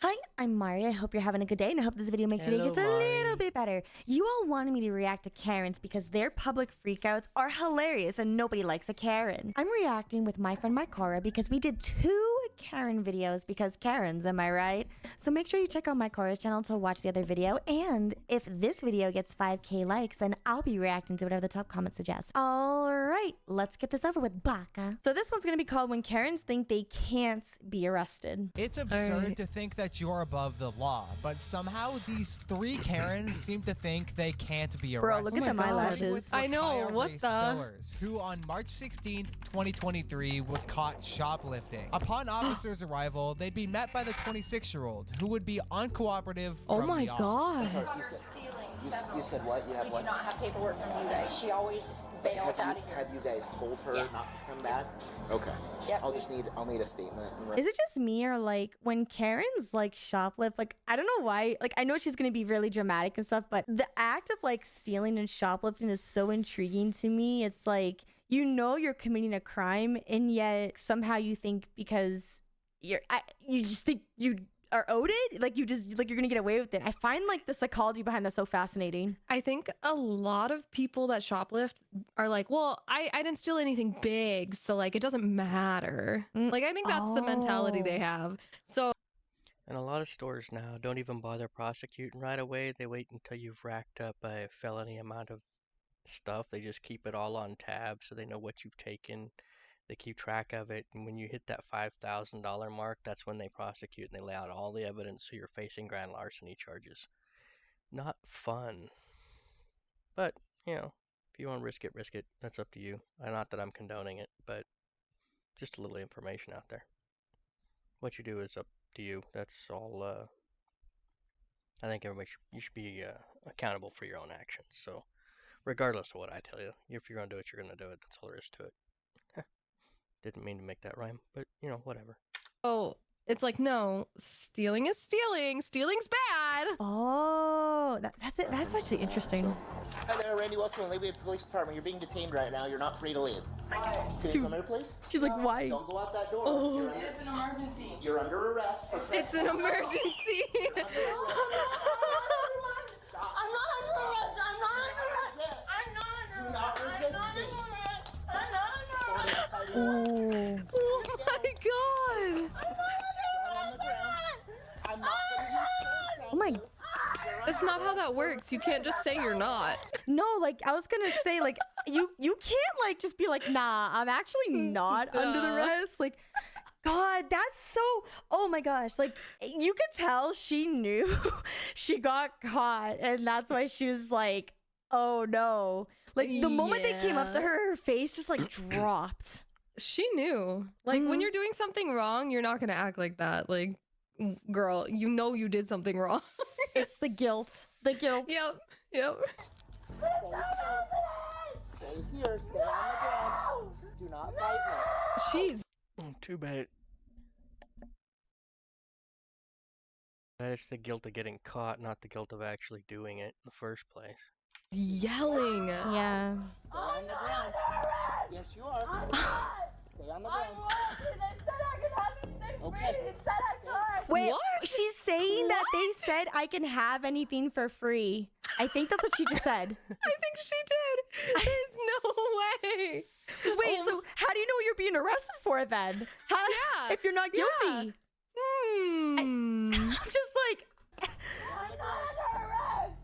Hi, I'm Mari. I hope you're having a good day, and I hope this video makes your day just a little bit better. You all wanted me to react to Karens because their public freakouts are hilarious and nobody likes a Karen. I'm reacting with my friend Mycora because we did 2 Karen videos because Karens, am I right? So make sure you check out Mycora's channel to watch the other video, and if this video gets 5k likes, then I'll be reacting to whatever the top comment suggests. Alright, let's get this over with, baka. So this one's gonna be called When Karens Think They Can't Be Arrested. It's absurd to think that you're above the law, but somehow these 3 Karens seem to think they can't be arrested. Bro, look at them eyelashes. I know, what the? Spillers, who on March 16th, 2023 was caught shoplifting. Upon officers' arrival, they'd be met by the 26-year-old, who would be uncooperative Oh from my the god. You said what? You have what? We do not have paperwork from you guys. She always bails out of here. Have you guys told her Yes. not to come back? Okay. Yep. I'll need a statement. Is it just me, or like when Karen's like shoplift, like I don't know why, like I know she's gonna be really dramatic and stuff, but the act of like stealing and shoplifting is so intriguing to me. It's like, you know, you're committing a crime, and yet somehow you think because you just think you are owed it, like you just like you're gonna get away with it. I find like the psychology behind that so fascinating. I think a lot of people that shoplift are like, well, I didn't steal anything big, so like it doesn't matter. Like I think that's the mentality they have. So And a lot of stores now don't even bother prosecuting right away. They wait until you've racked up a felony amount of stuff. They just keep it all on tab so they know what you've taken. They keep track of it, and when you hit that $5,000 mark, that's when they prosecute and they lay out all the evidence, so you're facing grand larceny charges. Not fun. But, you know, if you want to risk it, risk it. That's up to you. Not that I'm condoning it, but just a little information out there. What you do is up to you. That's all. I think everybody should be accountable for your own actions. So, regardless of what I tell you, if you're going to do it, you're going to do it. That's all there is to it. Didn't mean to make that rhyme, but you know, whatever. oh, it's like, no, stealing is stealing. Stealing's bad. Oh, that's it. That's actually interesting. Hi there, Randy Wilson, Lakeview Police Department. You're being detained right now. You're not free to leave. Can you come here, please? She's like, why? Don't go out that door. Oh. It's an emergency. You're under arrest for It's an emergency. I'm not under arrest. I'm not under arrest. I'm not under arrest. Do not resist me. I'm not under arrest. Oh. Oh my god. I'm not gonna use Oh my. That's not how that works. You can't just say you're not. No, like I was gonna say, like you can't like just be like, nah, I'm actually not under the rest. Like, God, that's so. Oh my gosh, like you could tell she knew she got caught, and that's why she was like, oh no. Like the moment they came up to her, her face just like dropped. She knew. Like when you're doing something wrong, you're not gonna act like that. Like, girl, you know you did something wrong. It's the guilt. The guilt. Yep. Yep. Stay here. Stay on the ground. Do not fight me. She's Too bad. That it's the guilt of getting caught, not the guilt of actually doing it in the first place. yelling. Yeah. Stay on the ground. Yes, you are. Stay on the ground. Okay. Wait, What? she's saying that they said I can have anything for free. I think that's what she just said. I think she did. There's no way. Just wait, so how do you know what you're being arrested for then? How, Yeah, if you're not guilty? Hmm. I'm just like,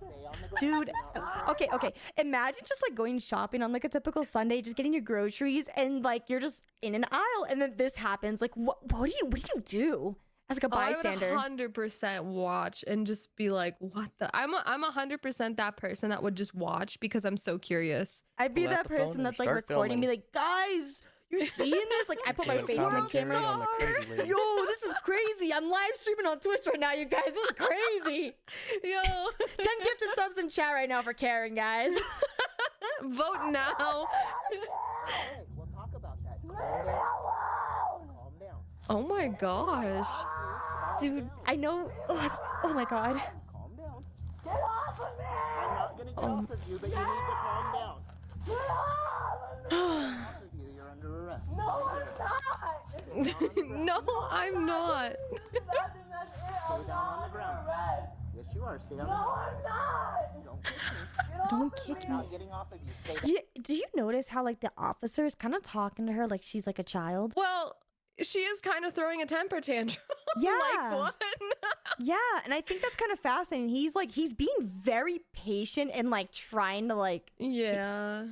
Stay on the ground. dude, okay. Imagine just like going shopping on like a typical Sunday, just getting your groceries, and like you're just in an aisle, and then this happens. Like, what do you do as like a bystander? I would 100% watch and just be like, what the? I'm 100% that person that would just watch because I'm so curious. I'd be Pull out that the phone person and that's like start recording me, filming. like, guys, you seeing this? Like, I put my Doing face in the commentary camera. on the crazy lady. Yo, this is crazy. I'm live streaming on Twitch right now, you guys. This is crazy. Yo, 10 gifted subs in chat right now for Karen, guys. vote now. Alright, we'll talk about that. Calm down. Calm down. Oh my gosh. Dude, I know. Oh my god. Calm down. Get off of me! I'm not gonna get off of you, but you need to calm down. Get off of you. You're under arrest. No, No, I'm not. Stay down on the ground. Yes, you are. Stay on the No, ground. I'm not. Don't kick me. Don't kick I'm me. not getting off of you. Stay down. Do you notice how like the officer is kind of talking to her like she's like a child? Well, she is kind of throwing a temper tantrum. Yeah. Like what? Yeah, and I think that's kind of fascinating. He's being very patient and like trying to like Yeah.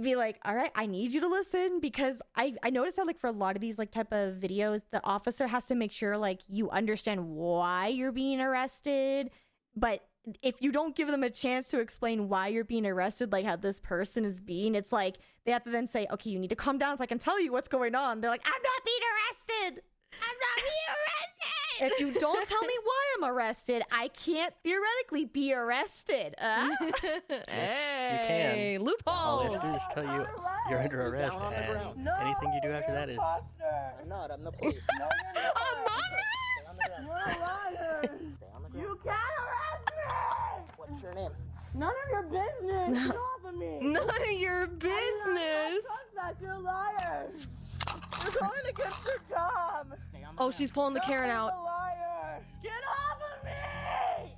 be like, all right, I need you to listen, because I noticed that like for a lot of these like type of videos, the officer has to make sure like you understand why you're being arrested, but if you don't give them a chance to explain why you're being arrested, like how this person is being, it's like they have to then say, okay, you need to calm down so I can tell you what's going on. They're like, I'm not being arrested. I'm not being arrested. If you don't tell me why I'm arrested, I can't theoretically be arrested. Hey, All they loophole. have to do is tell you you're under arrest, down on the and ground. No, anything you do after you're that is imposter. I'm not. I'm the police. No, you're not. Stay on the ground. You're a liar. Stay on the ground. You can't arrest me. What's your name? None of your business. Get off of me. None of your business. You're a liar. You're going against your job. Stay on the Oh, ground. she's pulling the Karen You're out. a liar. Get off of me.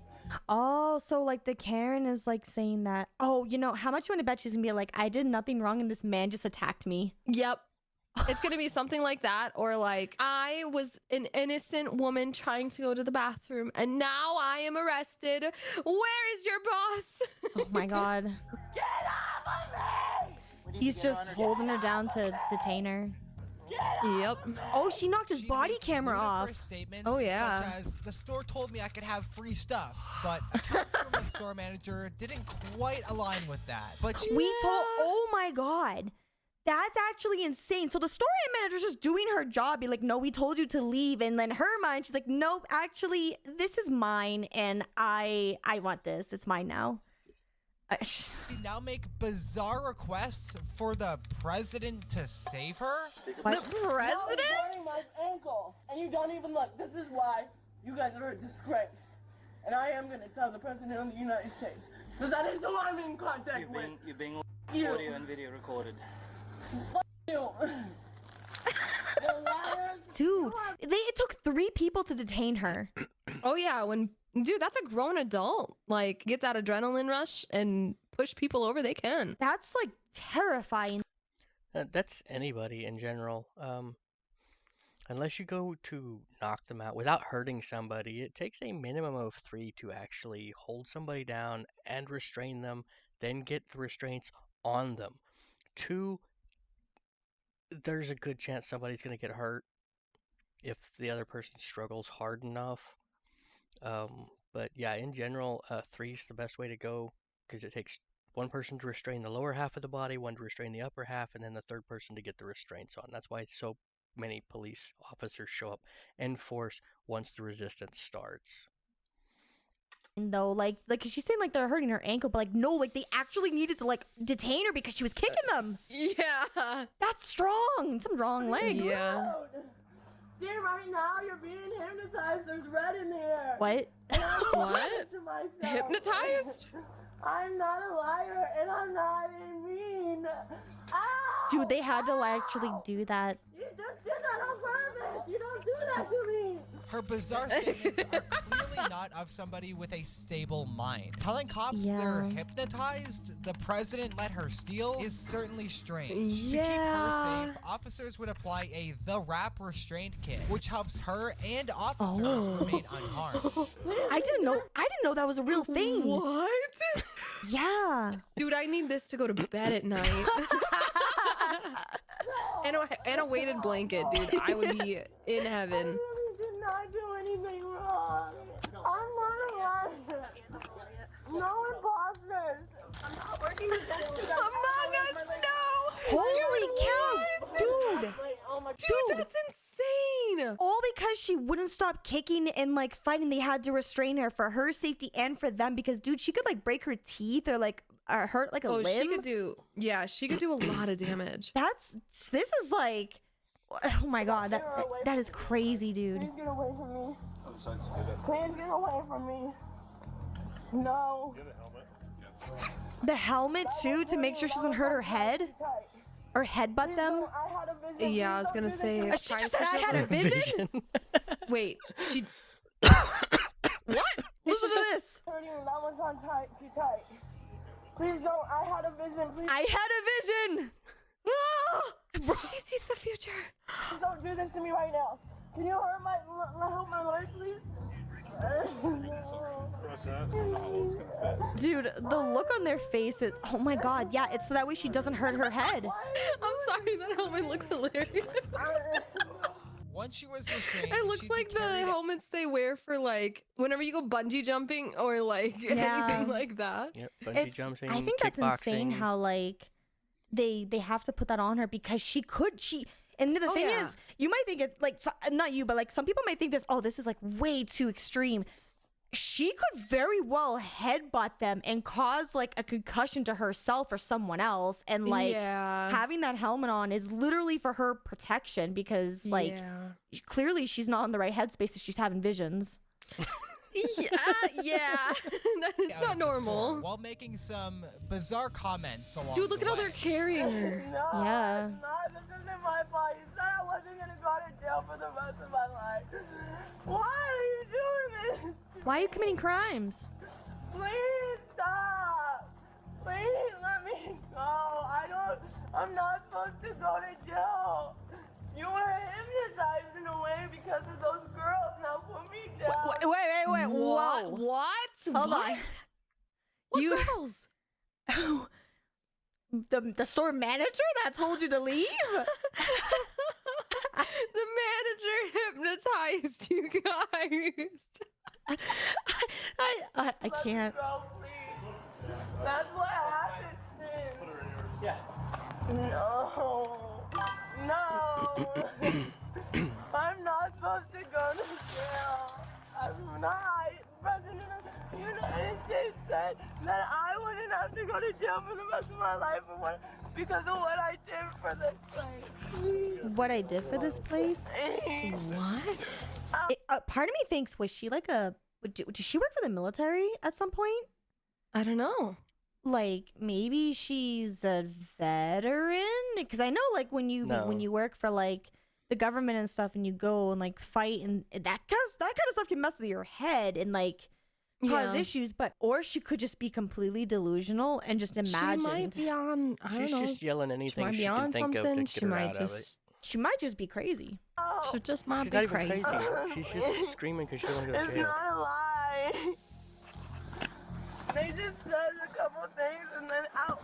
Oh, so like the Karen is like saying that, oh, you know, how much you want to bet she's gonna be like, I did nothing wrong and this man just attacked me. Yep. It's going to be something like that, or like, I was an innocent woman trying to go to the bathroom and now I am arrested. Where is your boss? Oh my God. Get off of me. We need to He's get her just on her- holding her down to detain her. Yep. Oh, she knocked his She body made camera ludicrous off. Statements Oh, yeah. such as, the store told me I could have free stuff, but accounts from the store manager didn't quite align with that. But she We told, oh my God. That's actually insane. So the store manager's just doing her job, be like, no, we told you to leave. And then her mind, she's like, nope, actually, this is mine. And I want this. It's mine now. now make bizarre requests for the president to save her? What? The president? Now you're my ankle, and you don't even look. This is why you guys are a disgrace. And I am going to tell the president of the United States, because that is who I'm in contact with. You're being You. audio and video recorded. You. The liars. Dude, it took 3 people to detain her. Oh yeah, dude, that's a grown adult. Like, get that adrenaline rush and push people over, they can. That's like terrifying. That's anybody in general. Unless you go to knock them out without hurting somebody, it takes a minimum of 3 to actually hold somebody down and restrain them, then get the restraints on them. 2, there's a good chance somebody's going to get hurt if the other person struggles hard enough. But yeah, in general, 3 is the best way to go, because it takes 1 person to restrain the lower half of the body, 1 to restrain the upper half, and then the 3rd person to get the restraints on. That's why so many police officers show up and force once the resistance starts. Though, like she's saying like they're hurting her ankle, but like no, like they actually needed to like detain her because she was kicking them. Yeah. That's strong. Some strong legs. Yeah. See, right now you're being hypnotized. There's red in here. What? And I'm What? lying to myself. Hypnotized? I'm not a liar, and I'm not mean. Ow! Dude, they had to actually do that. You just did that on purpose. You don't do that to me. Her bizarre statements are clearly not of somebody with a stable mind. Telling cops they're Yeah. hypnotized, the president let her steal, is certainly strange. To keep Yeah. her safe, officers would apply a The Wrap restraint kit, which helps her and officers Oh. remain unharmed. I didn't know that was a real thing. What? Yeah. Dude, I need this to go to bed at night. and a weighted blanket, dude. I would be in I heaven. really did not do anything wrong. I'm not a liar. No imposters. I'm not working against you. Among Us, no! Holy cow, dude. Oh my Dude, that's insane! All because she wouldn't stop kicking and like fighting. They had to restrain her for her safety and for them, because dude, she could like break her teeth or like hurt like a Oh, limb. she could do a lot of damage. This is like, oh my God, that is crazy, dude. Please get away from me. Please get away from me. No. The helmet too, to make sure she doesn't hurt her head or headbutt them. I had a vision. Yeah, I was gonna say. She just said I had a vision. Wait, What? Listen to this. Hurting, that one's on tight, too tight. Please don't. I had a vision. Please, I had a vision. She sees the future. please don't do this to me right now. Can you hurt help my leg, please? Dude, the look on their face is, oh my god, yeah, it's so that way she doesn't hurt her head. I'm sorry, that helmet looks hilarious. Once she was restrained, It looks she'd be like the carried- helmets they wear for like whenever you go bungee jumping or like Yeah. anything like that. Yep, bungee It's, jumping, I think that's insane kickboxing. how like they have to put that on her because she and the Oh, thing yeah. is, you might think it like not you, but like some people might think this is like way too extreme. She could very well headbutt them and cause like a concussion to herself or someone else, and like yeah. having that helmet on is literally for her protection because like yeah. clearly she's not in the right headspace if she's having visions. Yeah. It's out not of the store normal. while making some bizarre comments along Dude, look the at how way. they're carrying her. No, Yeah. it's not. This isn't my fault. You said I wasn't gonna go to jail for the rest of my life. Why are you doing this? Why are you committing crimes? Please stop. Please let me go. I'm not supposed to go to jail. You were hypnotized in a way because of those girls. Now put me down. Wait, What? whoa. What? Hold What? on. What You- girls? The store manager that told you to leave? The manager hypnotized you guys. I can't. Go, please. That's what happened. Yeah. No. I'm not supposed to go to jail. I'm not. President of the United States said that I wouldn't have to go to jail for the rest of my life because of what I did for this place. What I did for this place? What? Part of me thinks, was she like did she work for the military at some point? I don't know. Like maybe she's a veteran? Because I know like when you work for like the government and stuff and you go and like fight and that kind of stuff can mess with your head and like cause issues, or she could just be completely delusional and just imagine. She might be on, I don't She's know. just yelling She anything might she be can on think of to something. get She her might out of it. just, She might just be crazy. she just might She's be not even crazy. crazy. She's just screaming because she doesn't go to It's jail. not a lie. They just said a couple things and then out.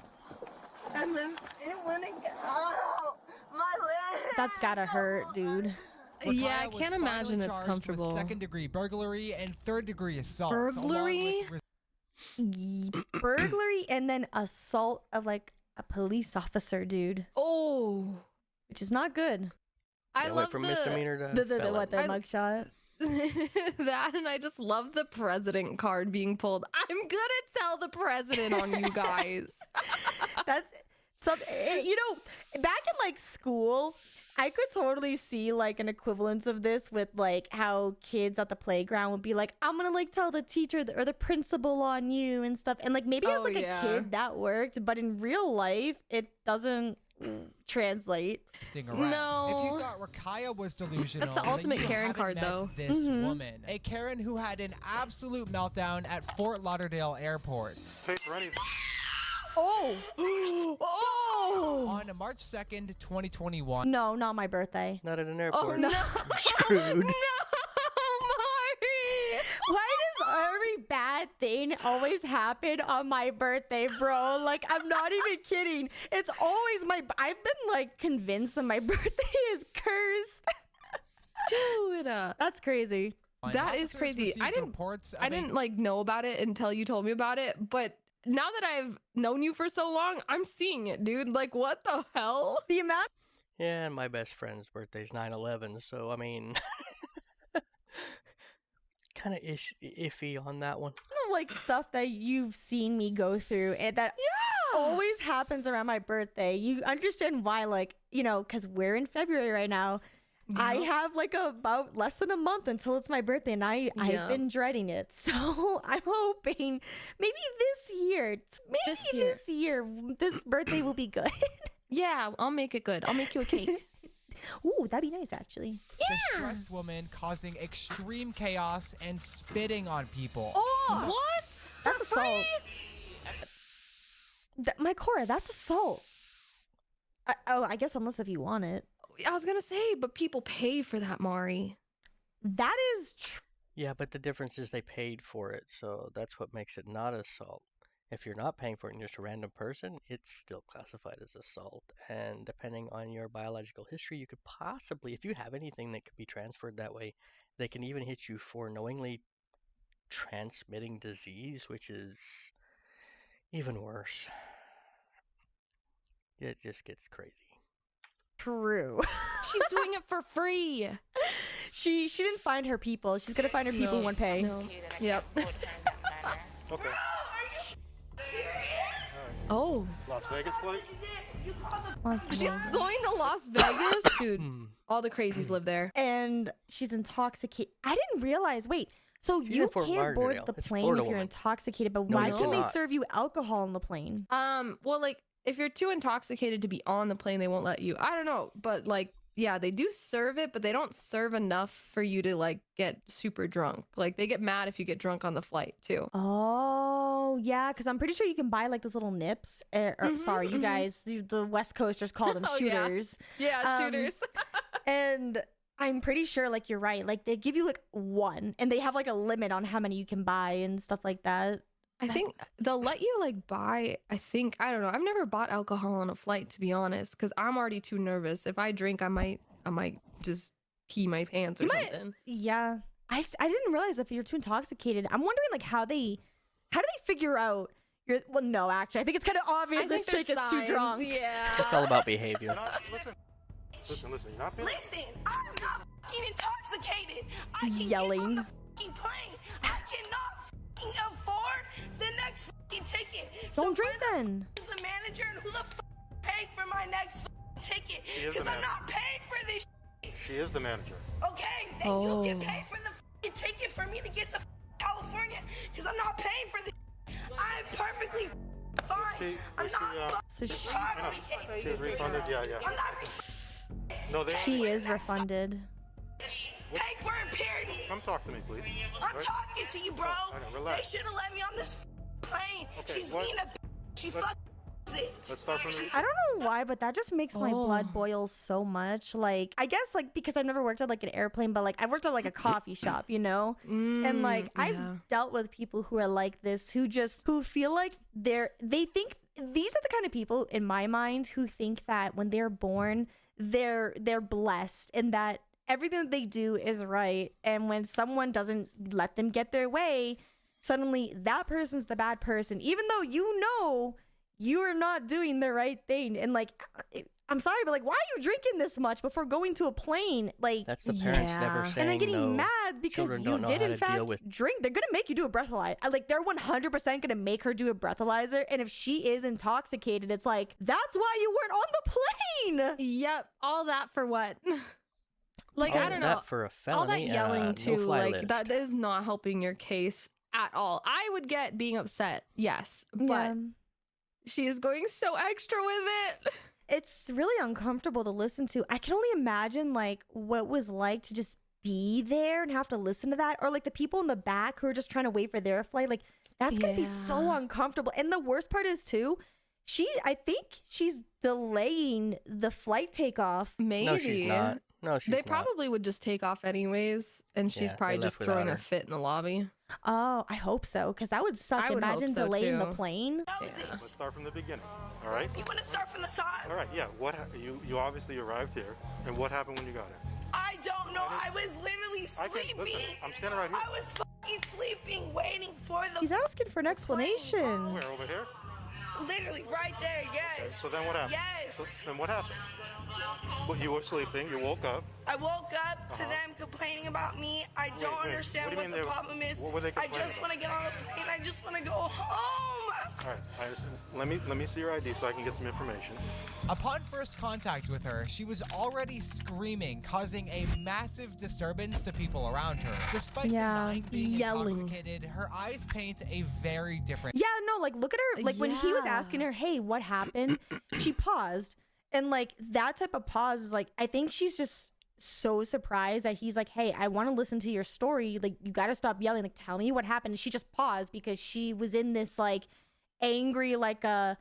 And then it went again. Oh, my leg. That's gotta hurt, dude. Yeah, I Rakaya was can't finally imagine it's charged comfortable. With second-degree burglary and third-degree assault. along with Burglary? Burglary and then assault of like a police officer, dude, Oh, which is not good. I It love went from the misdemeanor to The felon. what, the I- mugshot? that, and I just love the president card being pulled. I'm gonna tell the president on you guys. That's something, you know, back in like school, I could totally see like an equivalence of this with like how kids at the playground would be like, I'm gonna like tell the teacher or the principal on you and stuff. And like maybe as Oh, like yeah. a kid that worked, but in real life, it doesn't translate. Sting around. No. If you thought Rakaya was delusional, That's the then ultimate you Karen haven't card, met though. This woman, a Karen who had an absolute meltdown at Fort Lauderdale Airport Oh, oh, on March 2nd, 2021. no, not my birthday. Not at an Oh airport. no! I'm screwed. No, Mari! Why does every bad thing always happen on my birthday, bro? Like, I'm not even kidding. It's always I've been like convinced that my birthday is cursed. Dude, That's crazy. that is Officers crazy. received I didn't reports of I a- didn't like know about it until you told me about it, but now that I've known you for so long, I'm seeing it, dude. Like, what the hell? The amount Yeah, and my best friend's birthday's 9/11, so I mean, kind of iffy on that one. of like stuff that you've seen me go through and that always happens around my birthday. You understand why, like, you know, because we're in February right now. I Yeah. have like about less than a month until it's my birthday, and I've Yeah. been dreading it. So I'm hoping maybe this year, this birthday will be good. Yeah, I'll make it good. I'll make you a cake. Ooh, that'd be nice, actually. The stressed woman causing extreme chaos and spitting on people. Oh, what? That's For free? assault. My Cora, that's assault. I guess unless if you want it. I was gonna say, but people pay for that, Mari. That is true. Yeah, but the difference is they paid for it, so that's what makes it not assault. If you're not paying for it and you're just a random person, it's still classified as assault. And depending on your biological history, you could possibly, if you have anything that could be transferred that way, they can even hit you for knowingly transmitting disease, which is even worse. It just gets crazy. True. She's doing it for free. She didn't find her people. She's gonna find her people who won't pay. No. Yep. Okay. Oh, Las Vegas flight? she's going to Las Vegas, dude. All the crazies live there. And she's intoxicated. I didn't realize. Wait, so She's you in Fort can't board Lauderdale. the It's plane Florida if you're woman. intoxicated, but No, why you can't they cannot. serve you alcohol on the plane? Well, like if you're too intoxicated to be on the plane, they won't let you. I don't know, but like, yeah, they do serve it, but they don't serve enough for you to like get super drunk. Like they get mad if you get drunk on the flight too. Oh, yeah, because I'm pretty sure you can buy like those little nips. Sorry, you guys, the West Coasters call them Oh, yeah. shooters. Yeah, shooters. And I'm pretty sure, like, you're right. Like, they give you like one, and they have like a limit on how many you can buy and stuff like that. I think they'll let you like buy, I don't know. I've never bought alcohol on a flight, to be honest, because I'm already too nervous. If I drink, I might just pee my pants or something. Yeah, I didn't realize if you're too intoxicated. I'm wondering like how do they figure out you're, well, no, actually, I think it's kind of obvious I this think chick there's is too signs, drunk. Yeah. It's all about behavior. You're not, listen, you're not paying. Listen, I'm not fucking intoxicated. I can Yelling. get on the fucking plane. I cannot fucking afford the next fucking ticket. Don't drink then. Who's the manager and who the fuck paying for my next fucking ticket? She is the Because I'm manager. not paying for this. She is the manager. Okay, then you can pay for the fucking ticket for me to get to California. Because I'm not paying for this. I'm perfectly fine. I'm not So she, She's refunded. Yeah. I'm not No, they. she is refunded. paying for it, period. Come talk to me, please. I'm Right? talking to you, bro. Okay, relax. They should have let me on this plane. Okay, She's what- being a she let's- fucked it. Let's start from the. I don't know why, but that just makes my blood boil so much. Like, I guess like because I've never worked at like an airplane, but like I've worked at like a coffee shop, you know? And like I've dealt with people who are like this, who feel like they think these are the kind of people in my mind who think that when they're born, they're blessed and that everything that they do is right. And when someone doesn't let them get their way, suddenly that person's the bad person, even though you know you are not doing the right thing. And like, I'm sorry, but like, why are you drinking this much before going to a plane? Like, That's the parents never saying and then getting no. mad because Children you don't know did how in to fact deal with- drink. They're gonna make you do a breathalyzer. Like, they're 100% gonna make her do a breathalyzer. And if she is intoxicated, it's like, that's why you weren't on the plane. Yep. All that for what? Like, All I don't know. that for a All that felony, yelling too, no-fly like list. that is not helping your case at all. I would get being upset, yes, but Yeah. she is going so extra with it. It's really uncomfortable to listen to. I can only imagine like what it was like to just be there and have to listen to that, or like the people in the back who are just trying to wait for their flight. Like, that's gonna be so Yeah. uncomfortable. And the worst part is too, I think she's delaying the flight takeoff. Maybe. No, she's not. No, she's They not. probably would just take off anyways, and she's Yeah, they probably left just without throwing a her. fit in the lobby. Oh, I hope so, because that would suck. I would hope Imagine so, delaying the too. plane. That was it. Let's start from the beginning. All right. You want to start from the top? All right. Yeah. You obviously arrived here, and what happened when you got here? I don't know. I was literally I can sleeping. listen. I'm standing right here. I was fucking sleeping, waiting for the He's asking for an explanation. Where over here? literally right there. Yes. So then what happened? Yes. So then what happened? Well, you were sleeping. You woke up. I woke up to them complaining about me. I don't wait. understand What do you what mean the they were- problem is. what were they I complaining just about? want to get on the plane. I just want to go home. All right. I understand. Let me see your ID so I can get some information. Upon first contact with her, she was already screaming, causing a massive disturbance to people around her. Despite denying being yelling. intoxicated, her eyes paint a very different. Yeah, no, like look at her. Like when he was asking her, "Hey, what happened?" She paused And like that type of pause is like, I think she's just so surprised that he's like, hey, I want to listen to your story. Like, you got to stop yelling. Like, tell me what happened. And she just paused because she was in this like angry, like I'm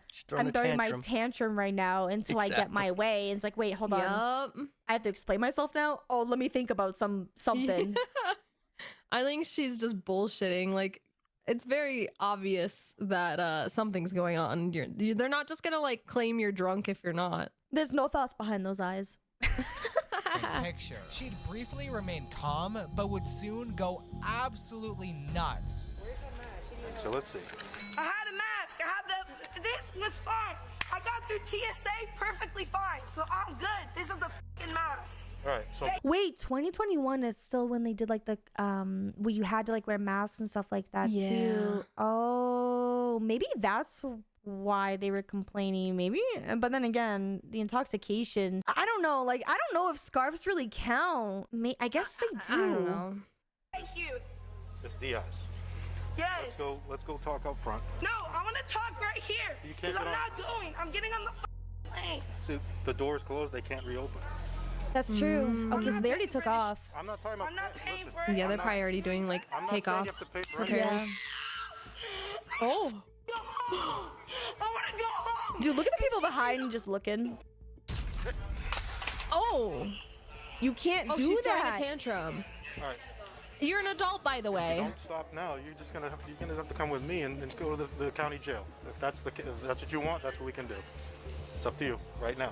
throwing my tantrum right now until I get my way. And it's like, wait, hold on. I have to explain myself now. Oh, let me think about something. Yeah. I think she's just bullshitting. Like, it's very obvious that something's going on. They're not just gonna like claim you're drunk if you're not. There's no thoughts behind those eyes. Picture. She'd briefly remain calm, but would soon go absolutely nuts. So let's see. I had a mask. This was fine. I got through TSA perfectly fine. So I'm good. This is the fucking mask. All right. So Wait, 2021 is still when they did like the where you had to like wear masks and stuff like that too. Oh, maybe that's why they were complaining. Maybe, but then again, the intoxication. I don't know. Like, I don't know if scarves really count. I guess they do. I don't know. Thank you. Miss Diaz. Yes. Let's go talk up front. No, I want to talk right here. You can't Because I'm get on. not going. I'm getting on the plane. See, the door's closed. They can't reopen. That's true. Okay, so they already took off. I'm not talking about. I'm not paying listen, for it. Yeah, they're probably already doing like I'm not take saying off. you have to pay for repairs. anything. Oh. Go home. I want to go home. Dude, look at the people behind just looking. Oh. You can't do She's that. throwing a tantrum. All right. You're an adult, by the way. Don't stop now. You're gonna have to come with me and go to the county jail. If that's what you want, that's what we can do. It's up to you right now.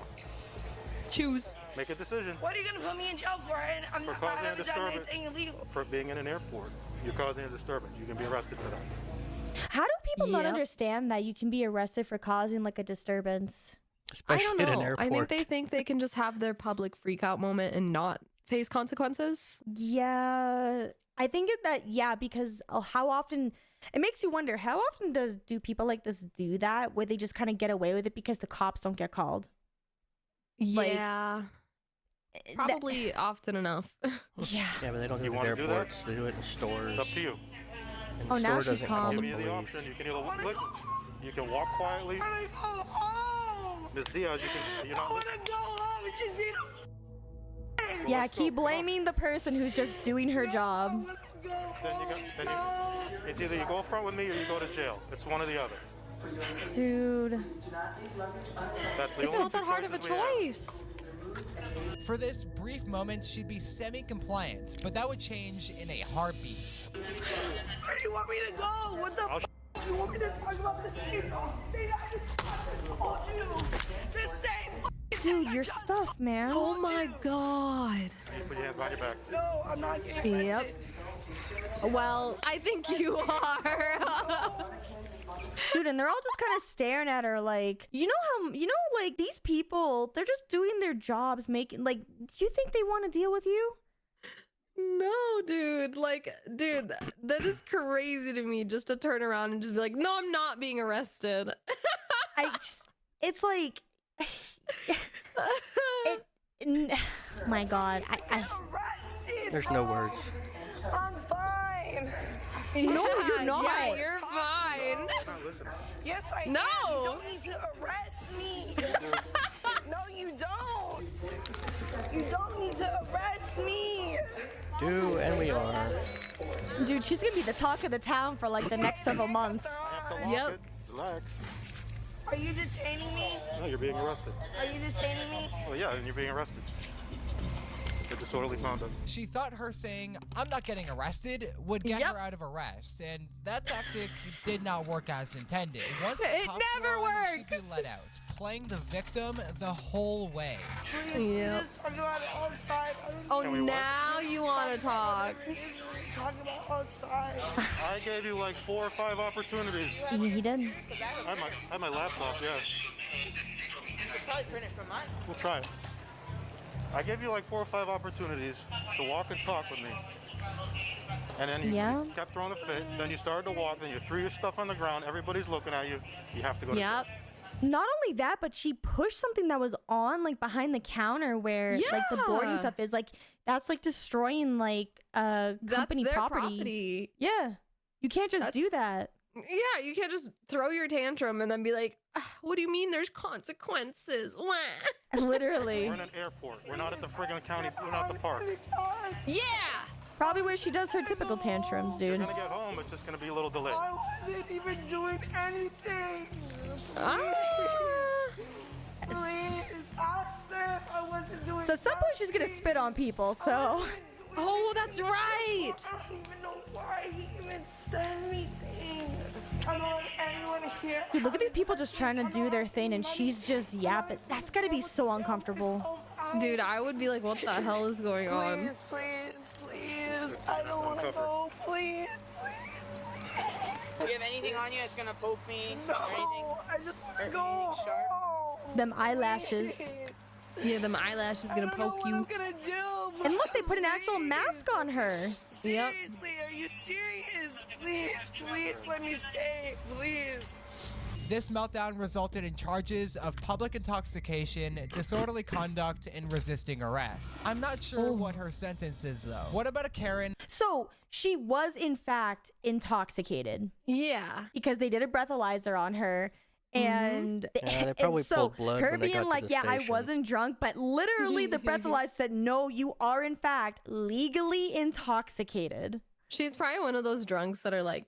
Choose. Make a decision. What are you going to put me in jail for? And I causing a haven't done disturbance. anything illegal. For being in an airport, you're causing a disturbance. You can be arrested for that. How do people not Yep. understand that you can be arrested for causing like a disturbance? Especially I don't at an know. airport. I think they think they can just have their public freak out moment and not face consequences. Yeah, I think because how often it makes you wonder how often do people like this do that where they just kind of get away with it because the cops don't get called. Like, Yeah. Probably often enough. Yeah. Yeah, but they don't do You it at wanna do that? airports. They do it in stores. It's up to you. And Oh, the now store she's doesn't call calm. the Give you the police. option. You can either listen. You can walk quietly. I want to go home. Miss Diaz, you're I not want to go home. It's just being a Yeah, let's go. keep Come on. blaming the person who's just doing her I job. want to go home. It's either you go up front with me or you go to jail. It's one or the other. Dude. That's the It's only not that two hard of a choices we have. choice. For this brief moment, she'd be semi-compliant, but that would change in a heartbeat. Where do you want me to go? What the f*** you want me to talk about this thing? I just told you. The same f***ing thing Dude, I your just stuff, man. Oh my god. You put your hands behind your back. No, I'm not getting Yep. arrested. Well, I think you are. Dude, and they're all just kind of staring at her like, like these people, they're just doing their jobs, making like, do you think they want to deal with you? No, dude. Like, dude, that is crazy to me just to turn around and just be like, no, I'm not being arrested. It's like, my God, I Arrested. There's no words. I'm fine. No, you're not. Yeah, you're fine. I'm not listening. Yes, I No. am. You don't need to arrest me. No, you don't. You don't need to arrest me. And we are. Dude, she's gonna be the talk of the town for like the next several months. I have to lock Yep. it. Relax. Are you detaining me? No, you're being arrested. Are you detaining me? Well, yeah, and you're being arrested. For disorderly conduct. She thought her saying, "I'm not getting arrested," would get Yep. her out of arrest, and that tactic did not work as intended. Once the It cops never were on, she'd be works. let out, playing the victim the whole way. Please, Yep. just talk about it outside. Oh, Can we what? now you want to talk. Talk about outside. I gave you like 4 or 5 opportunities. He did. I have my laptop, yeah. It's probably printed from mine. We'll try it. I gave you like 4 or 5 opportunities to walk and talk with me. And then you kept throwing a fit. Then you started to walk. Then you threw your stuff on the ground. Everybody's looking at you. You have to go to Yep. jail. Not only that, but she pushed something that was on like behind the counter where like the boarding Yeah. stuff is like that's like destroying like That's company their property. property. Yeah. You can't just do that. Yeah, you can't just throw your tantrum and then be like, what do you mean there's consequences? Wah. Literally. We're in an airport. We're not at the friggin' county. We're not at the park. Yeah. Probably where she does her typical tantrums, You're dude. gonna get home. It's just gonna be a little delayed. I wasn't even doing anything. Ah. Please, ask them. I wasn't doing. So at some point she's gonna spit on people, so. Oh, that's right. I don't even know why he even sent me things. I don't want anyone here. Dude, look at these people just trying to do their thing and she's just yapping. That's gotta be so uncomfortable. Dude, I would be like, what the hell is going on? Please. I don't want to go. Please. Do you have anything on you that's gonna poke me No, or anything? I just want to Or go. anything sharp? Them eyelashes. Yeah, them eyelashes gonna poke What you. I'm gonna do. And look, they put an actual mask on her. Yep. Seriously, are you serious? Please, let me stay, please. This meltdown resulted in charges of public intoxication, disorderly conduct, and resisting arrest. I'm not sure what her sentence is, though. What about a Karen? So she was in fact intoxicated Yeah. because they did a breathalyzer on her. And, Yeah, they and probably so pulled blood her when they got being to like, the yeah, I station." wasn't drunk, but literally the breathalyzer said, no, you are in fact legally intoxicated. She's probably one of those drunks that are like,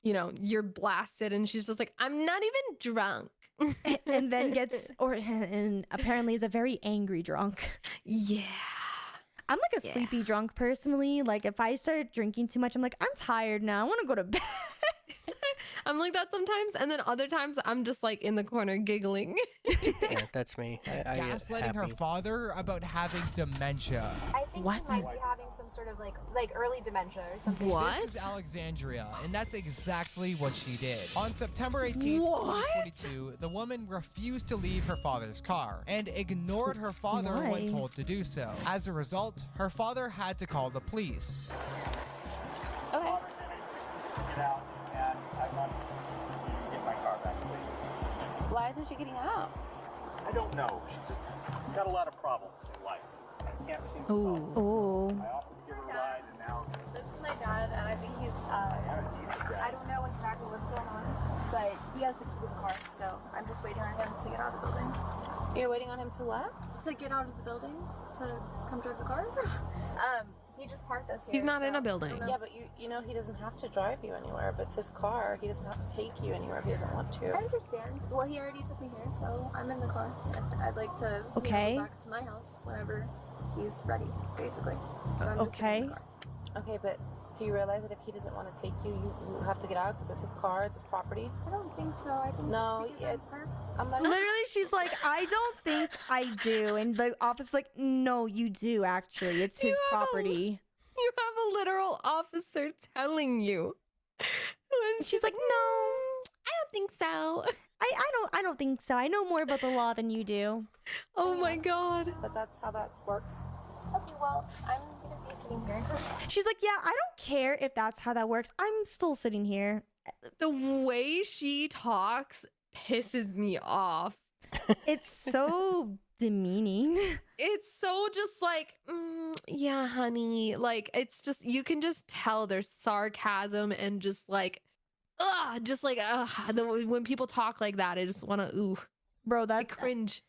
you know, you're blasted and she's just like, I'm not even drunk. And then gets, and apparently is a very angry drunk. Yeah. I'm like a sleepy drunk personally. Like if I start drinking too much, I'm like, I'm tired now. I want to go to bed. I'm like that sometimes, and then other times I'm just like in the corner giggling. Yeah, that's me. I get Gaslighting her happy. father about having dementia. I think What? he might be having some sort of like early dementia or something. What? This is Alexandria, and that's exactly what she did. On September 18th, What? 2022, the woman refused to leave her father's car and ignored her father Why? when told to do so. As a result, her father had to call the police. Okay. Get out, and I want to get my car back, please. Why isn't she getting out? I don't know. She's got a lot of problems in life. I can't seem to solve them. Oh. I offered to give her a ride, and now This is my dad, and I think he's. I don't know exactly what's going on, but he has the key to the car, so I'm just waiting on him to get out of the building. You're waiting on him to what? To get out of the building to come drive the car. He just parked us here. He's not in so a building. I don't know. Yeah, but you know he doesn't have to drive you anywhere. But it's his car. He doesn't have to take you anywhere if he doesn't want to. I understand. Well, he already took me here, so I'm in the car. And I'd like to Okay. go back to my house whenever he's ready, basically. So I'm just Okay. in the car. Okay, but do you realize that if he doesn't want to take you, you have to get out because it's his car, it's his property? I don't think so. I think No, because yeah, I'm parked. I'm not. Literally, she's like, I don't think I do. And the officer's like, no, you do actually. It's his You have a- property. You have a literal officer telling you. And She's like, no, I don't think so. I don't think so. I know more about the law than you do. Oh my god. But that's how that works. Okay, well, I'm gonna be sitting here. She's like, yeah, I don't care if that's how that works. I'm still sitting here. The way she talks pisses me off. It's so demeaning. It's so just like, yeah, honey. Like, it's just, you can just tell there's sarcasm and just like, when people talk like that, I just want to, Bro, I that cringe.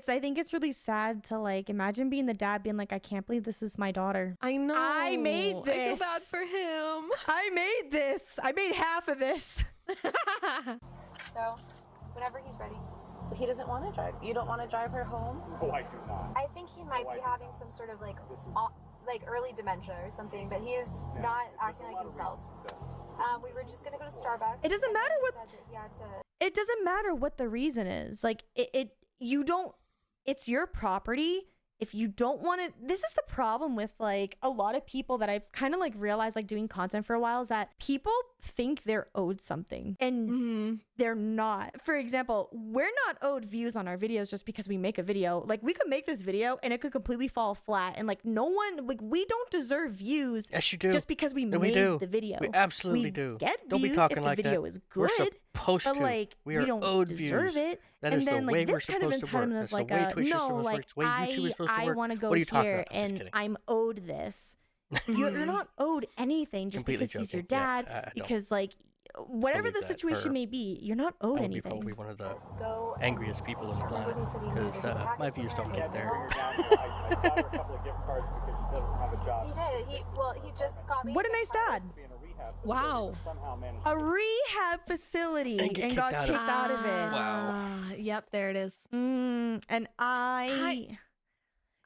I think it's really sad to like imagine being the dad being like, I can't believe this is my daughter. I know. I made I feel bad this. for him. I made this. I made half of this. So, whenever he's ready. He doesn't want to drive. You don't want to drive her home? no, I do not. I think he might be having some sort of like early dementia or something, but he is not acting like himself. We were just gonna go to Starbucks. It doesn't and matter then he what- said that he had to. It doesn't matter what the reason is. Like you don't, it's your property. If you don't want to, this is the problem with like a lot of people that I've kind of like realized like doing content for a while is that people think they're owed something and they're not. For example, we're not owed views on our videos just because we make a video. Like we could make this video and it could completely fall flat and like no one, like we don't deserve views. Yes, you do. Just because we No, made we do. the video. We absolutely We do. get Don't be views talking if like the video that. is We're good, supposed but to. like We are don't owed deserve views. it. That And is then the like way we're this kind of supposed to work. entitlement That's of like the way a Twitch is no, supposed to work. like It's the way YouTube is supposed to I work. want to go What are you talking here about? I'm just and kidding. I'm owed this. You're not owed anything just Completely because he's your joking. Yeah, dad. I don't. Because like whatever believe the that, situation or may be, you're not owed I would be anything. probably one of the Go. angriest people on the planet because my views don't get there. I got her a couple of gift cards because she doesn't have a job. He did. He just got me. What a nice dad. To be in a rehab facility, Wow. but somehow managed A to rehab facility And get and got kicked kicked out of it. Wow. Yep, there it is. And I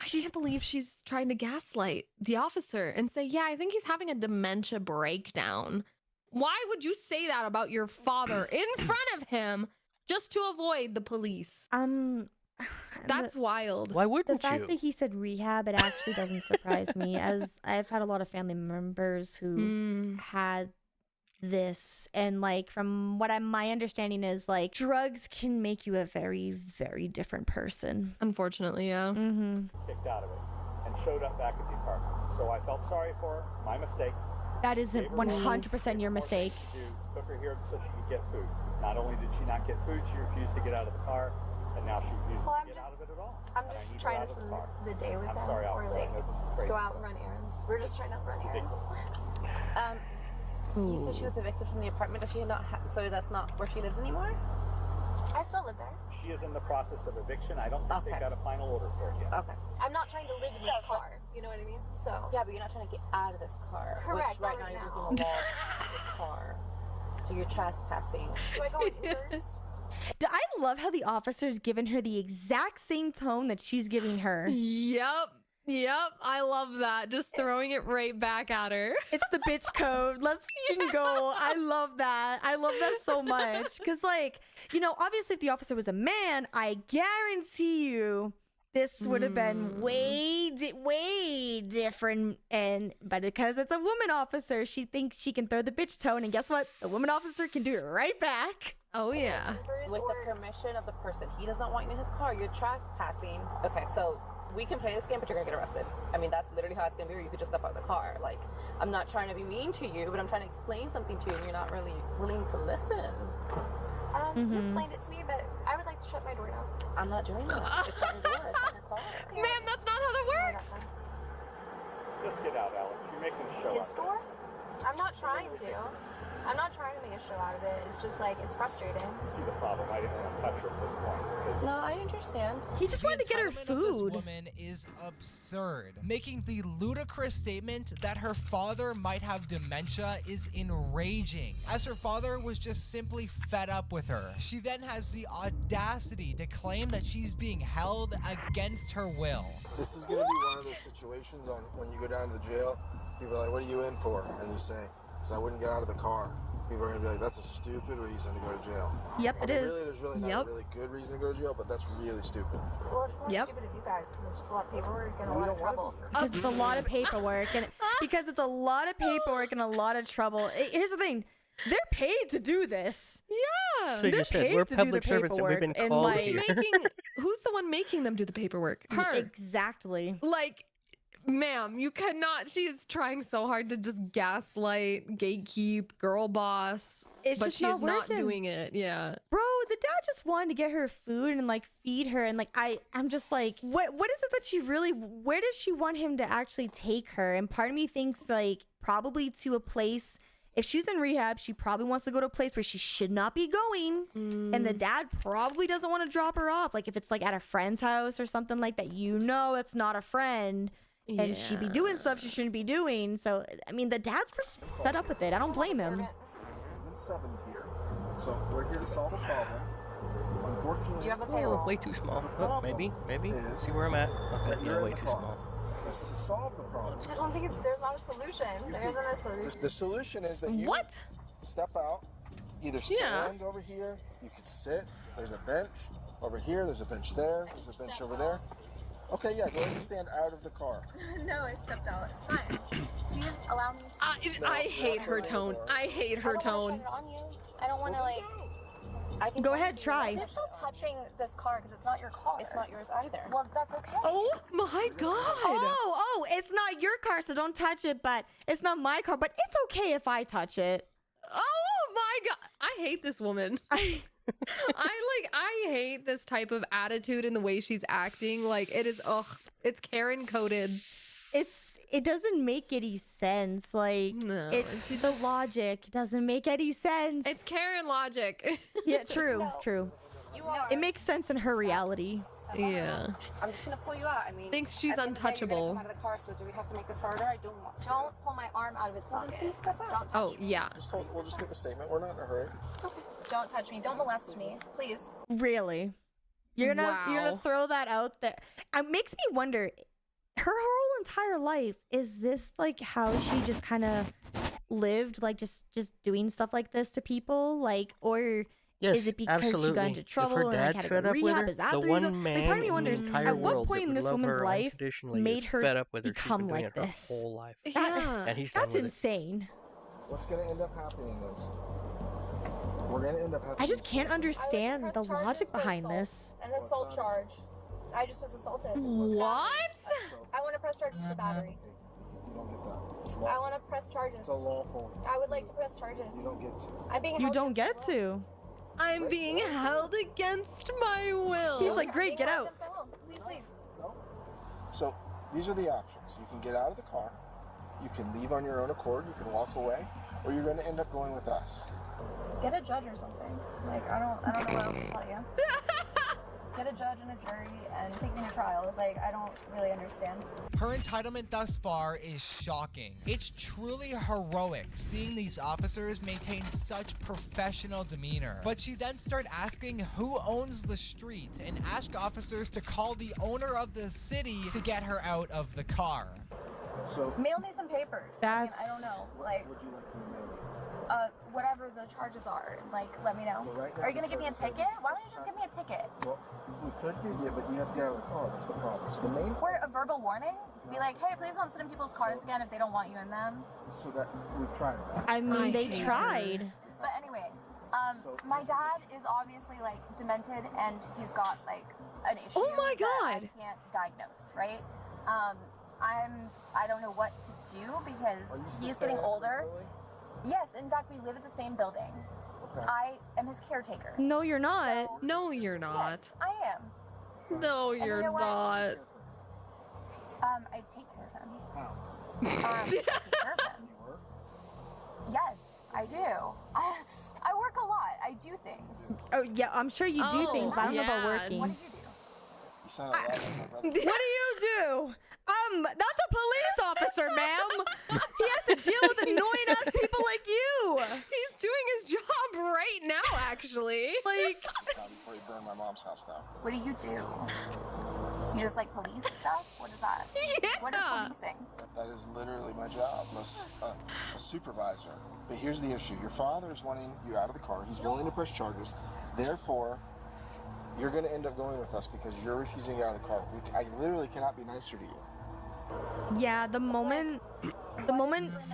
can't believe she's trying to gaslight the officer and say, yeah, I think he's having a dementia breakdown. Why would you say that about your father in front of him just to avoid the police? That's wild. Why The wouldn't fact you? that he said rehab, it actually doesn't surprise me, as I've had a lot of family members who had this, and like from what my understanding is, like drugs can make you a very, very different person. Unfortunately, yeah. kicked out of it and showed up back at the apartment. So I felt sorry for her, my mistake. That isn't 100% your mistake. Took her here so she could get food. Not only did she not get food, she refused to get out of the car, and now she refuses to get out of it at all. I'm just trying to spend the day with I'm him, sorry, or officer, I like know this is crazy. go out and run errands. We're just trying to run errands. You said she was evicted from the apartment. Does she not? So that's not where she lives anymore. I still live there. She is in the process of eviction. I don't think they've got a final order for it yet. Okay. I'm not trying to live in this car. You know what I mean? So Yeah, but you're not trying to get out of this car. Correct, Which right not now right you're now. breaking the law of the car. So you're trespassing. so I go on Ubers. I love how the officer's given her the exact same tone that she's giving her. Yep, I love that. Just throwing it right back at her. It's the bitch code. Let's fucking go. I love that. I love that so much. Because, like, you know, obviously if the officer was a man, I guarantee you this would have been way different. But because it's a woman officer, she thinks she can throw the bitch tone. And guess what? The woman officer can do it right back. Oh, yeah. With the permission of the person. He does not want you in his car. You're trespassing. Okay, so we can play this game, but you're gonna get arrested. I mean, that's literally how it's gonna be, or you could just step out of the car. Like, I'm not trying to be mean to you, but I'm trying to explain something to you, and you're not really willing to listen. You explained it to me, but I would like to shut my door now. I'm not doing that. It's not your door. It's not your car. Ma'am, that's not how that works. Just get out, Alex. You're making a show His out of door? this. I'm not trying to. I'm not trying to make a show out of it. It's just like, it's frustrating. See the problem. I didn't want to touch her at this point. because- No, I understand. He just wanted to get her entitlement of this food. woman is absurd. Making the ludicrous statement that her father might have dementia is enraging, as her father was just simply fed up with her. She then has the audacity to claim that she's being held against her will. This is going to be one of those situations on when you go down to the jail. People are like, what are you in for? And you say, because I wouldn't get out of the car. People are going to be like, that's a stupid reason to go to jail. Yep, it is. Really, there's really not a really good reason to go to jail, but that's really stupid. Well, it's more stupid of you guys because it's just a lot of paperwork and a lot of trouble. Because it's a lot of paperwork, and because it's a lot of paperwork and a lot of trouble. Here's the thing. They're paid to do this. Yeah. So you They're just said paid we're to do public the servants and we've paperwork, been and, called like- here. Who's the one making them do the paperwork? Her. Exactly. Like, ma'am, you cannot. She is trying so hard to just gaslight, gatekeep, girl boss. It's but just she's not working. doing it. Yeah. Bro, the dad just wanted to get her food and like feed her, and like I'm just like, what is it that she really, where does she want him to actually take her? And part of me thinks like probably to a place, if she's in rehab, she probably wants to go to a place where she should not be going. And the dad probably doesn't want to drop her off. Like if it's like at a friend's house or something like that, you know, it's not a friend. And she be doing stuff she shouldn't be doing. So, I mean, the dad's fed up with it. I don't blame him. Been 7 here, so we're here to solve a problem. Unfortunately, Do you have a Oh, payroll? way too small. Oh, maybe. is See where I'm at? Okay, yeah, you're way in too the car. small. Is to solve the problem. I don't think there's not a solution. There isn't a solution. The solution is that you step out, either stand over here, you could sit, there's a bench over here, there's a bench there, there's a bench over there. Okay, yeah, go ahead and stand out of the car. No, I stepped out. It's fine. Please allow me to. I hate her tone. I hate her tone. I don't want to like. I can Go ahead, try. Please stop touching this car because it's not your car. It's not yours either. Well, that's okay. Oh my god. Oh, it's not your car, so don't touch it, but it's not my car, but it's okay if I touch it. Oh my god. I hate this woman. I hate this type of attitude and the way she's acting. Like it is it's Karen coded. it doesn't make any sense. Like No, the logic doesn't make any sense. It's Karen logic. Yeah, true, true. It makes sense in her reality. Yeah. I'm just gonna pull you out. I mean, Thinks she's at the end of the day, you're gonna untouchable. come out of the car, so do we have to make this harder? I don't want to. Don't pull my arm out of its socket. Please step out. Don't touch me. Yeah. We'll just get the statement. We're not in a hurry. Don't touch me. Don't molest me, please. Really? You're gonna throw that out there? It makes me wonder. Her whole entire life, is this like how she just kind of lived, like just doing stuff like this to people, like, or Yes, is it because absolutely. she got into trouble If her and like, dad's had to fed go up to with rehab? her, Is that the the reason? one Like, man part of me in the wonders entire at what world point that in would this love woman's her life unconditionally made is her fed up with her. She's become been doing like it her this. whole life. Yeah. And he's done That's with it. insane. What's going to end up happening is we're going to end up having. I just can't understand the press charges logic for behind assault. this. An assault charge. I just was assaulted. What? I want to press charges for battery. You don't get that. It's I lawful. want to press charges. It's a lawful. I would like to press charges. You don't get to. I'm being You held don't against get my will. to. I'm being held against my will. He's like, I'm great, being get held out. against my will. Please leave. So these are the options. You can get out of the car. You can leave on your own accord. You can walk away, or you're going to end up going with us. Get a judge or something. Like I don't know what else to tell you. Get a judge and a jury and take me to trial. Like I don't really understand. Her entitlement thus far is shocking. It's truly heroic seeing these officers maintain such professional demeanor. But she then started asking who owns the street and asked officers to call the owner of the city to get her out of the car. So Mail me some papers. I mean, I don't know. Like would you like to be made? whatever the charges are. Like let me know. Well, right now Are you gonna the give me a charges ticket? Why don't you just give me a ticket? Well, we could give you, but you have to get out of the car. That's the problem. So the main Or a verbal warning? Be like, hey, please don't sit in people's cars again if they don't want you in them. so that we've tried that. I mean, they hate tried. But anyway, my dad is obviously like demented and he's got like an issue. Oh my that God. I can't diagnose, right? I don't know what to do because he's getting older. Yes, in fact, we live at the same building. Okay. I am his caretaker. No, you're not. So, No, you're not. yes, I am. No, you you're know what? not. I take care of him. How? I take care of him. You work? Yes, I do. I work a lot. I do things. Oh yeah, I'm sure you do Oh, things, but I don't know about yeah. working. What do you do? You sound a lot like my brother. What do you do? That's a police officer, ma'am. He has to deal with annoying ass people like you. He's doing his job right now, actually. Like, Before you burn my mom's house down. What do? You just like police stuff? What is that? Yeah. What is policing? That is literally my job. I'm a supervisor. But here's the issue. Your father is wanting you out of the car. He's willing to press charges. Therefore, you're going to end up going with us because you're refusing to get out of the car. I literally cannot be nicer to you. yeah, the moment,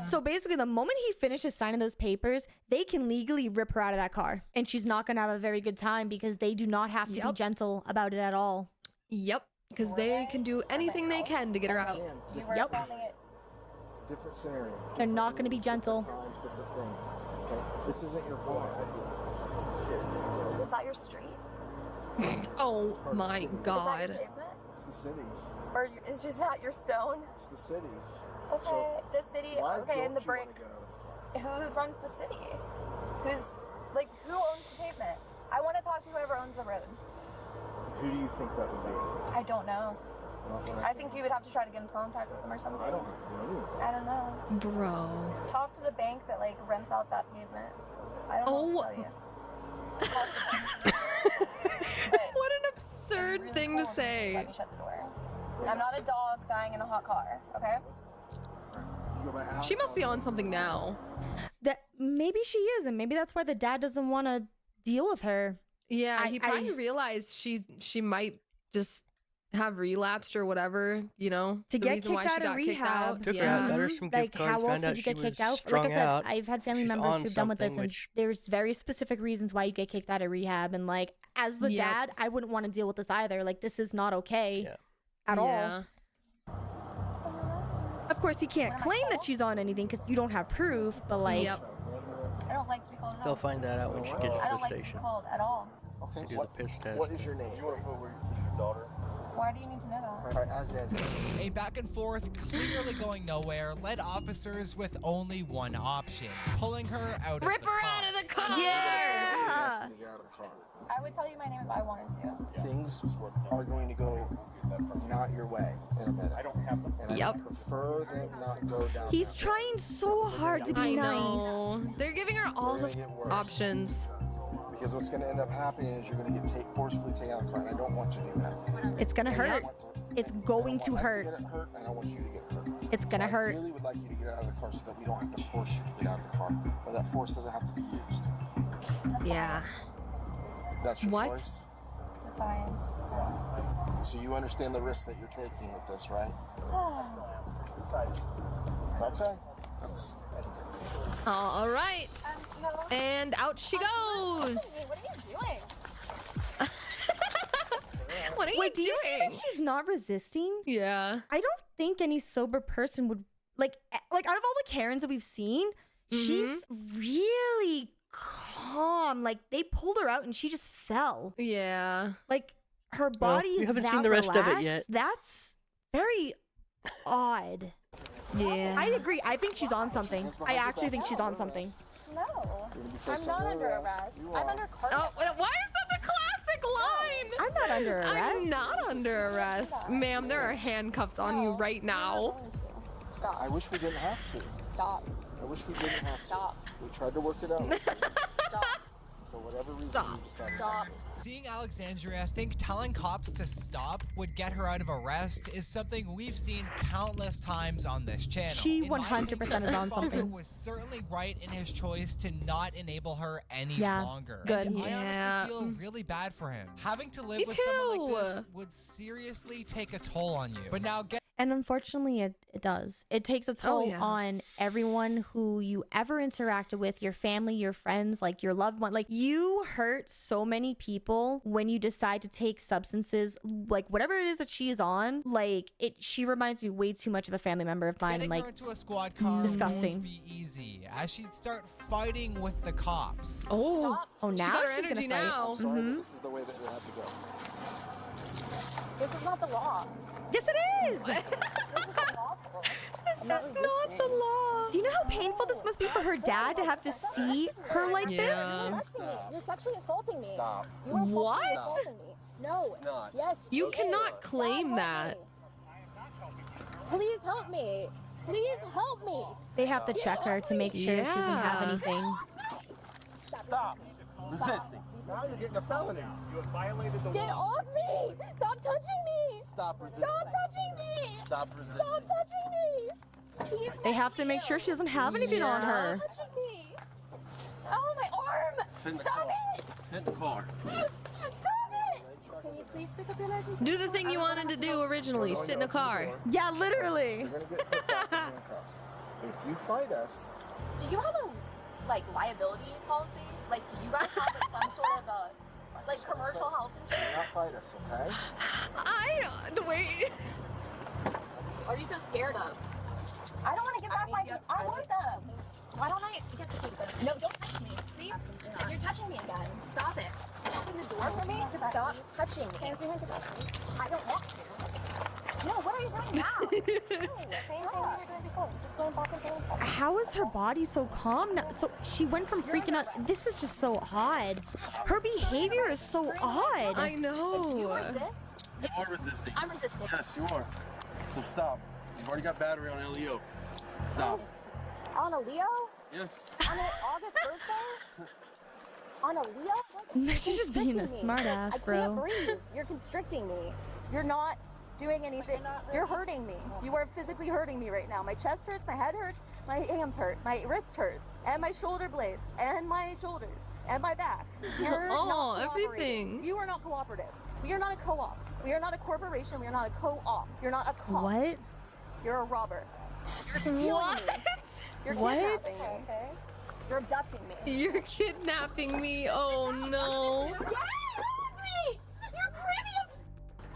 so basically the moment he finishes signing those papers, they can legally rip her out of that car. And she's not going to have a very good time because they do not have to be gentle about it at all. Yep, because they can do anything they can to get her out. You were Yep. filming it. Different scenario. They're not going to be gentle. Times, different things. Okay? This isn't your car. Is that your street? Oh my Is that your God. pavement? It's the cities. Or is just that your stone? It's the cities. Okay, So the city. why Okay, and the don't you wanna brick. get out of it? Who runs the city? Who's like who owns the pavement? I want to talk to whoever owns the road. Who do you think that would be? I don't know. Not when I think you would have to try to get in contact with them or something. I don't have to do anything. I don't know. Bro. Talk to the bank that like rents out that pavement. I don't know what to tell you. What an absurd thing to Just say. let me shut the door. I'm not a dog dying in a hot car, okay? You go by Alex, She must be on something now. That maybe she is, and maybe that's why the dad doesn't want to deal with her. Yeah, he probably realized she might just have relapsed or whatever, you know, To the get reason why kicked she out of got kicked rehab. out. Took her out, got her some gift Like, cards, how else found out would you get she kicked was out? Like I strung said, out. I've had family She's members on who've done with this, something and which- there's very specific reasons why you get kicked out of rehab. And like, as the Yep. dad, I wouldn't want to deal with this either. Like, this is not okay Yeah. at all. Yeah. Of course, he can't claim that she's on anything because you don't have proof. But like, Yep. I don't like to be called at They'll all. find that out when she gets I to don't the like to be station. called at all. Okay. Do the piss test. What is your name? You want to put where you see your daughter? Why do you need to know that? All right, Alexandria. A back and forth clearly going nowhere led officers with only one option, pulling her out of the car. Rip her out of the car! Yeah! Get out of the car. I would tell you my name if I wanted to. Things are going to go not your way in a minute. I don't have them. And I prefer them not go down. He's trying so hard to be I nice. know. They're giving her all the options. Because what's going to end up happening is you're going to get forcefully taken out of the car, and I don't want to do that. It's gonna hurt. It's going to hurt. I don't want us to get hurt, and I don't want you to get hurt. It's gonna hurt. I really would like you to get out of the car so that we don't have to force you to get out of the car, or that force doesn't have to be used. Yeah. That's your What? choice. Defiance. So you understand the risk that you're taking with this, right? Okay. That's... All right. No. And out she goes. What are you doing? What are Wait, do you you see doing? that she's not resisting? Yeah. I don't think any sober person would like out of all the Karens that we've seen, she's really calm. Like they pulled her out and she just fell. Yeah. Like her body we is haven't that seen the rest of it relaxed. yet. That's very odd. Yeah. I agree. I think she's on something. I actually think she's on something. No. I'm not under arrest. I'm under carpet. Oh, why is that the classic line? I'm not under arrest. I'm not under arrest. Ma'am, there are handcuffs on you right now. Stop. I wish we didn't have to. Stop. I wish we didn't have Stop. to. We tried to work it out. Stop. For whatever reason, Stop. we decided. Stop. Seeing Alexandria think telling cops to stop would get her out of arrest is something we've seen countless times on this channel. She In my 100% opinion, is her on father something. was certainly right in his choice to not enable her any Yeah, longer. good. And I Yeah. honestly feel really bad for him. Having to live Me with someone like too. this would seriously take a toll on you. But now get And unfortunately, it does. It takes a toll yeah. on everyone who you ever interacted with, your family, your friends, like your loved one. Like you hurt so many people when you decide to take substances, like whatever it is that she is on. Like she reminds me way too much of a family member of mine. getting Like her into a squad car disgusting. won't be easy, as she'd start fighting with the cops. Oh. oh, She now got her she's energy gonna fight. now. Sorry, but this is the way that it had to go. This is not the law. Yes, it is. This is unlawful. This is not the law. Do you know how painful this must be for her dad to have to see her like Yeah. You're molesting me. You're sexually assaulting me. Stop. You are sexually What? assaulting me. No. not. Yes. You she cannot is. claim God, that. help me. Please help me. Please help me. They have to check her to make sure she doesn't have Yeah. anything. Stop. Resisting. Now you're getting a felony. You have violated the Get off me. Stop touching me. Stop resisting. Stop touching me. Stop resisting. Stop touching me. Please They have to make sure she doesn't have anything on her. Stop touching me. Oh, my arm. Sit in the Stop car. it. Sit in the car. Stop it. Can you please pick up your license? Do the thing you wanted to do originally. Sit in a car. Yeah, literally. You're gonna get put back in handcuffs. If you fight us, Do you have a liability policy? Like, do you guys have some sort of commercial health do insurance? not fight us, okay? The way. What are you so scared of? I don't want to give back my keys. I want them. Why don't I get the keys? No, don't touch me. See? You're touching me again. Stop it. Open the door for me. Stop touching me. Can I see I don't want to. No, what are you doing now? No, same thing we were doing before. Just going back and forth. How is her body so calm now? So she went from freaking out. This is just so odd. Her behavior is so odd. I know. You resist? You are resisting. I'm resisting. Yes, you are. So stop. You've already got battery on LEO. Stop. On a Leo? Yes. On an August birthday? On a Leo? She's just being a Constricting me. smart ass, I bro. can't breathe. You're constricting me. You're not doing anything. You're hurting me. You are physically hurting me right now. My chest hurts, my head hurts, my hands hurt, my wrist hurts, and my shoulder blades, and my shoulders, and my back. You're Oh, not cooperating. everything. You are not cooperative. We are not a co-op. We are not a corporation. We are not a co-op. You're not a cop. What? You're a robber. You're stealing What? me. You're What? kidnapping me. You're abducting me. You're kidnapping me. Oh no. Yeah, help me! You're creepy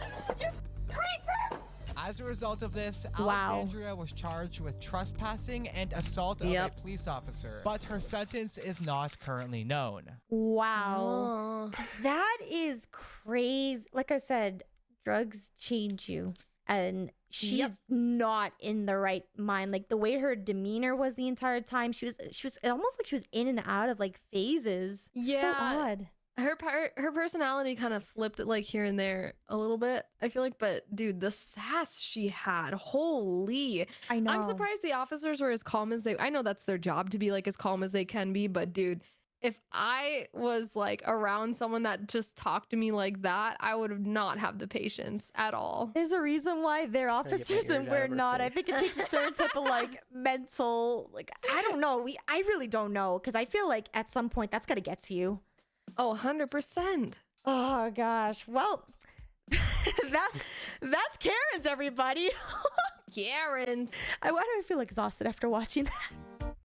as f- You creeper! As a result of this, Wow. Alexandria was charged with trespassing and assault of a police officer, but her sentence is not currently known. Wow. Oh. That is crazy. Like I said, drugs change you. And she's Yep. not in the right mind. Like the way her demeanor was the entire time, she was almost like she was in and out of like phases. Yeah. So odd. Her personality kind of flipped like here and there a little bit, I feel like, but dude, the sass she had, holy. I know. I'm surprised the officers were as calm as I know that's their job to be like as calm as they can be, but dude, if I was like around someone that just talked to me like that, I would not have the patience at all. There's a reason why they're Gotta get my officers ears and out we're of her not. I face. think it takes a certain type of like mental, like, I don't know. I really don't know. Cause I feel like at some point that's gotta get to you. Oh, 100%. Oh gosh. Well, that's Karen's, everybody. Karen's. Why do I feel exhausted after watching that?